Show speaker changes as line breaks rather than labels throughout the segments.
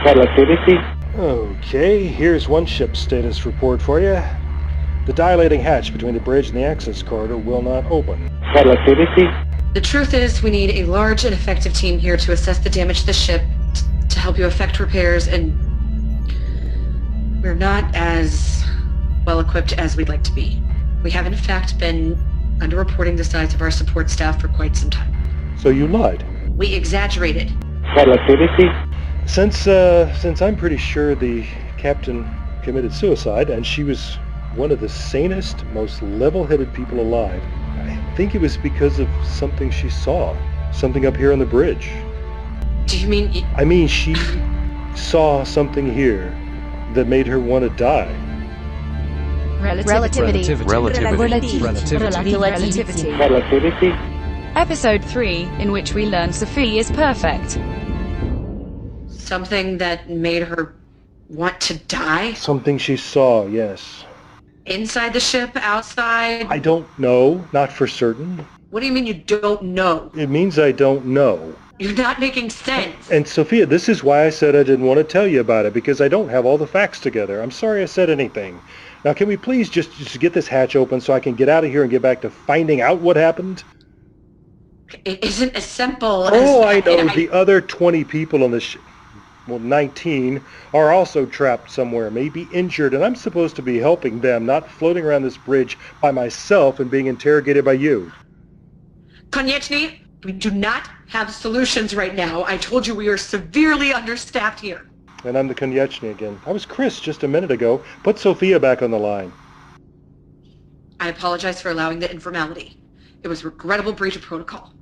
Relativity.
Okay, here's one ship status report for you. The dilating hatch between the bridge and the access corridor will not open.
Relativity.
The truth is, we need a large and effective team here to assess the damage to the ship, to help you effect repairs, and we're not as well equipped as we'd like to be. We have in fact been underreporting the size of our support staff for quite some time.
So you lied.
We exaggerated.
Relativity.
Since I'm pretty sure the captain committed suicide, and she was one of the sanest, most level-headed people alive, I think it was because of something she saw. Something up here on the bridge.
Do you mean...
I mean, she saw something here that made her want to die.
Relativity.
Relativity.
Episode 3, in which we learn Sophia is perfect.
Something that made her want to die?
Something she saw, yes.
Inside the ship? Outside?
I don't know, not for certain.
What do you mean you don't know?
It means I don't know.
You're not making sense.
And Sophia, this is why I said I didn't want to tell you about it, because I don't have all the facts together. I'm sorry I said anything. Now, can we please just get this hatch open so I can get out of here and get back to finding out what happened?
It isn't as simple as...
Oh, I know. The other 20 people on the ship, well, 19, are also trapped somewhere, maybe injured, and I'm supposed to be helping them, not floating around this bridge by myself and being interrogated by you.
Konieczny, we do not have solutions right now. I told you we are severely understaffed here.
And I'm the Konieczny again. I was Chris just a minute ago. Put Sophia back on the line.
I apologize for allowing the informality. It was a regrettable breach of protocol.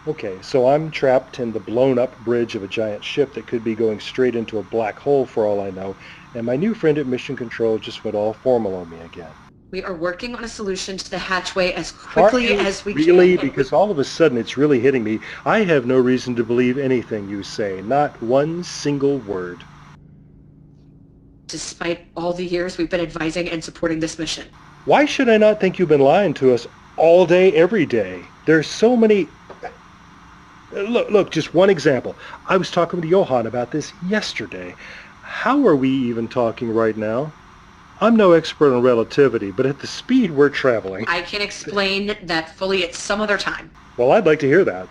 Okay, so I'm trapped in the blown-up bridge of a giant ship that could be going straight into a black hole for all I know, and my new friend at Mission Control just went all formal on me again.
We are working on a solution to the hatchway as quickly as we can.
Really? Because all of a sudden it's really hitting me. I have no reason to believe anything you say. Not one single word.
Despite all the years we've been advising and supporting this mission.
Why should I not think you've been lying to us all day, every day? There's so many... Look, just one example. I was talking to Johan about this yesterday. How are we even talking right now? I'm no expert on relativity, but at the speed we're traveling...
I can explain that fully at some other time.
Well, I'd like to hear that.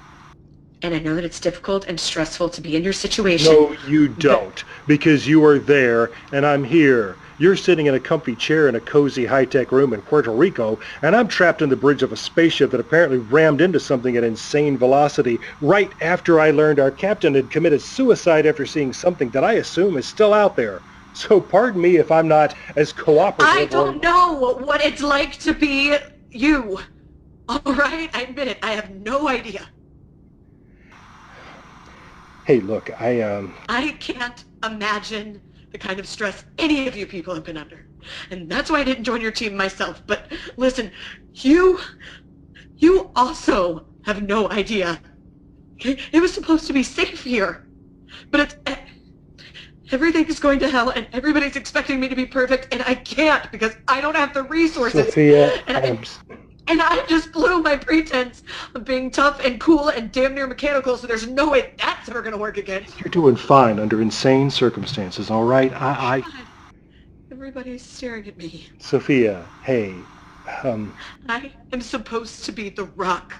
And I know that it's difficult and stressful to be in your situation.
No, you don't, because you are there and I'm here. You're sitting in a comfy chair in a cozy high-tech room in Puerto Rico, and I'm trapped in the bridge of a spaceship that apparently rammed into something at insane velocity right after I learned our captain had committed suicide after seeing something that I assume is still out there. So pardon me if I'm not as cooperative.
I don't know what it's like to be you. All right? I admit it. I have no idea.
Hey, look, I
can't imagine the kind of stress any of you people have been under. And that's why I didn't join your team myself. But listen, you also have no idea. Okay? It was supposed to be safe here. But everything is going to hell, and everybody's expecting me to be perfect, and I can't because I don't have the resources.
Sophia,
And I just blew my pretense of being tough and cool and damn near mechanical, so there's no way that's ever going to work again.
You're doing fine under insane circumstances, all right?
God, everybody's staring at me.
Sophia, hey,
I am supposed to be the rock.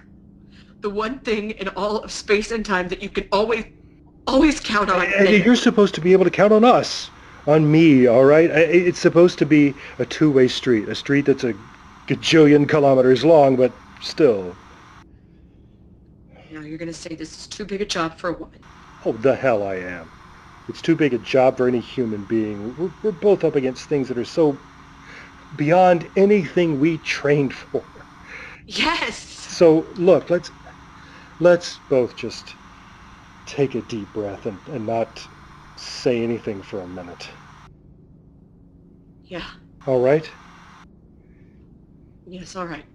The one thing in all of space and time that you can always count on.
You're supposed to be able to count on us. On me, all right? It's supposed to be a two-way street. A street that's a gajillion kilometers long, but still.
Now you're going to say this is too big a job for a woman.
Oh, the hell I am. It's too big a job for any human being. We're both up against things that are so beyond anything we trained for.
Yes!
So, look, let's both just take a deep breath and not say anything for a minute.
Yeah.
All right?
Yes, all right.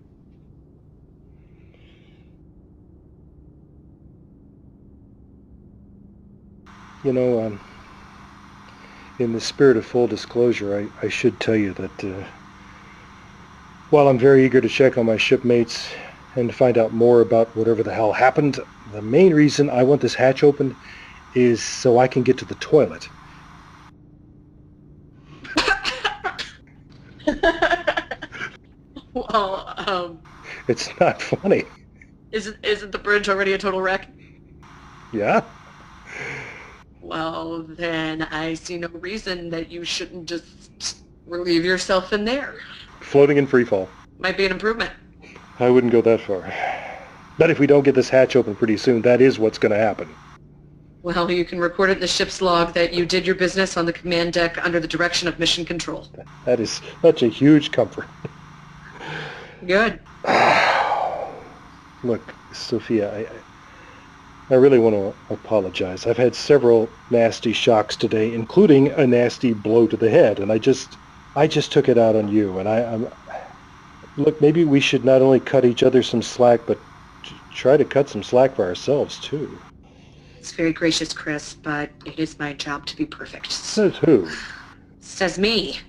You know, in the spirit of full disclosure, I should tell you that while I'm very eager to check on my shipmates and to find out more about whatever the hell happened, the main reason I want this hatch open is so I can get to the toilet.
Well,
It's not funny.
isn't the bridge already a total wreck?
Yeah?
Well, then I see no reason that you shouldn't just relieve yourself in there.
Floating in free fall.
Might be an improvement.
I wouldn't go that far. But if we don't get this hatch open pretty soon, that is what's going to happen.
Well, you can record it in the ship's log that you did your business on the command deck under the direction of Mission Control.
That is such a huge comfort.
Good.
Look, Sophia, I really want to apologize. I've had several nasty shocks today, including a nasty blow to the head, and I just took it out on you. And look, maybe we should not only cut each other some slack, but try to cut some slack for ourselves too.
It's very gracious, Chris, but it is my job to be perfect.
Says who?
Says me.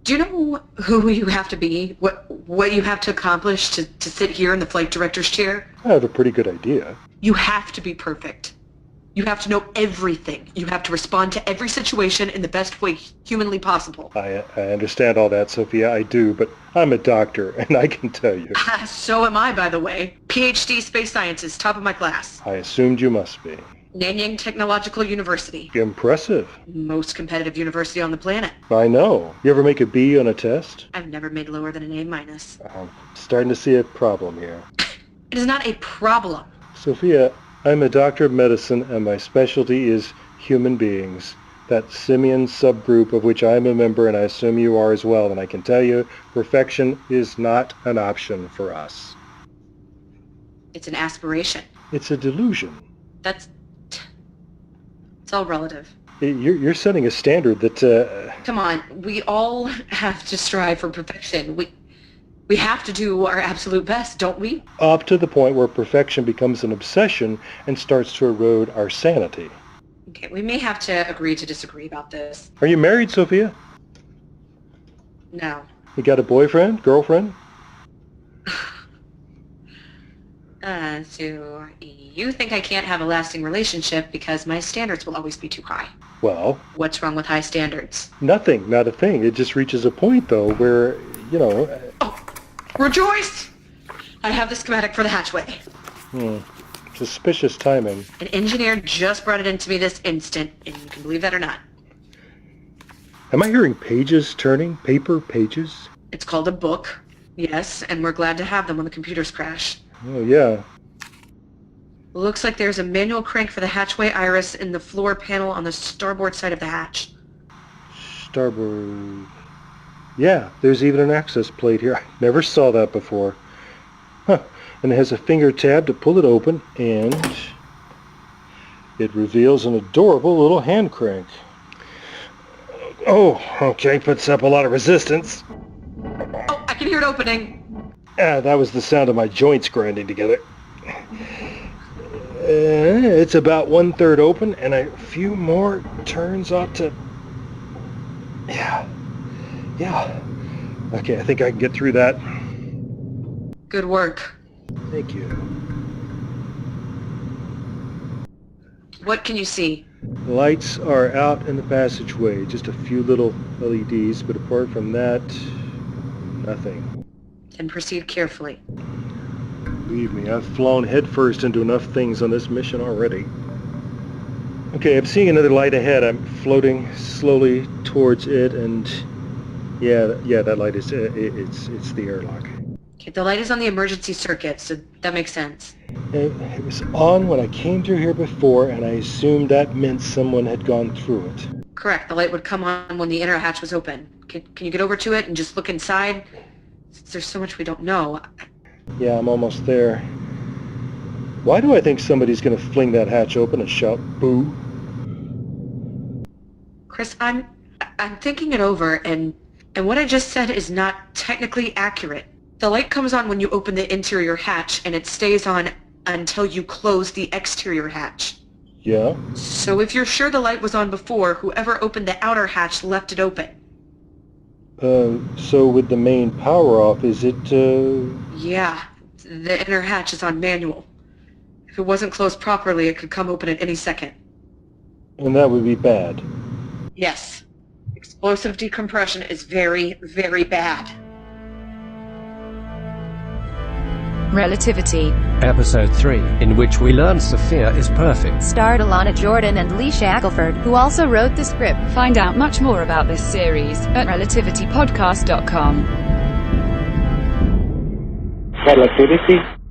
Do you know who you have to be? What you have to accomplish to sit here in the flight director's chair?
I have a pretty good idea.
You have to be perfect. You have to know everything. You have to respond to every situation in the best way humanly possible.
I understand all that, Sophia, I do, but I'm a doctor, and I can tell you.
So am I, by the way. PhD space sciences, top of my class.
I assumed you must be.
Nanyang Technological University.
Impressive.
Most competitive university on the planet.
I know. You ever make a B on a test?
I've never made lower than an A-.
I'm starting to see a problem here.
It is not a problem.
Sophia, I'm a doctor of medicine, and my specialty is human beings. That simian subgroup of which I'm a member, and I assume you are as well. And I can tell you, perfection is not an option for us.
It's an aspiration.
It's a delusion.
It's all relative.
You're setting a standard that...
Come on, we all have to strive for perfection. We have to do our absolute best, don't we?
Up to the point where perfection becomes an obsession and starts to erode our sanity.
Okay, we may have to agree to disagree about this.
Are you married, Sophia?
No.
You got a boyfriend, girlfriend?
So you think I can't have a lasting relationship because my standards will always be too high.
Well...
What's wrong with high standards?
Nothing, not a thing. It just reaches a point, though, where, you know...
Oh, rejoice! I have the schematic for the hatchway.
Suspicious timing.
An engineer just brought it into me this instant, and you can believe that or not.
Am I hearing pages turning? Paper pages?
It's called a book, yes, and we're glad to have them when the computers crash.
Oh, yeah.
Looks like there's a manual crank for the hatchway iris in the floor panel on the starboard side of the hatch.
Starboard... Yeah, there's even an access plate here. I never saw that before. Huh. And it has a finger tab to pull it open, and it reveals an adorable little hand crank. Oh, okay, puts up a lot of resistance.
Oh, I can hear it opening.
That was the sound of my joints grinding together. It's about 1/3 open, and a few more turns ought to... Yeah. Okay, I think I can get through that.
Good work.
Thank you.
What can you see?
The lights are out in the passageway, just a few little LEDs, but apart from that, nothing.
Then proceed carefully.
Believe me, I've flown headfirst into enough things on this mission already. Okay, I'm seeing another light ahead. I'm floating slowly towards it, and yeah, that light is it's the airlock.
Okay, the light is on the emergency circuit, so that makes sense.
It was on when I came through here before, and I assumed that meant someone had gone through it.
Correct. The light would come on when the inner hatch was open. Can you get over to it and just look inside? There's so much we don't know.
Yeah, I'm almost there. Why do I think somebody's gonna fling that hatch open and shout boo?
Chris, I'm thinking it over, and what I just said is not technically accurate. The light comes on when you open the interior hatch, and it stays on until you close the exterior hatch.
Yeah?
So if you're sure the light was on before, whoever opened the outer hatch left it open.
So with the main power off, is it,
Yeah, the inner hatch is on manual. If it wasn't closed properly, it could come open at any second.
And that would be bad.
Yes. explosive decompression is very, very bad.
Relativity.
Episode 3, in which we learn Sophia is perfect.
Starred Alana Jordan and Lee Shackelford, who also wrote the script.
Find out much more about this series at relativitypodcast.com.
Relativity.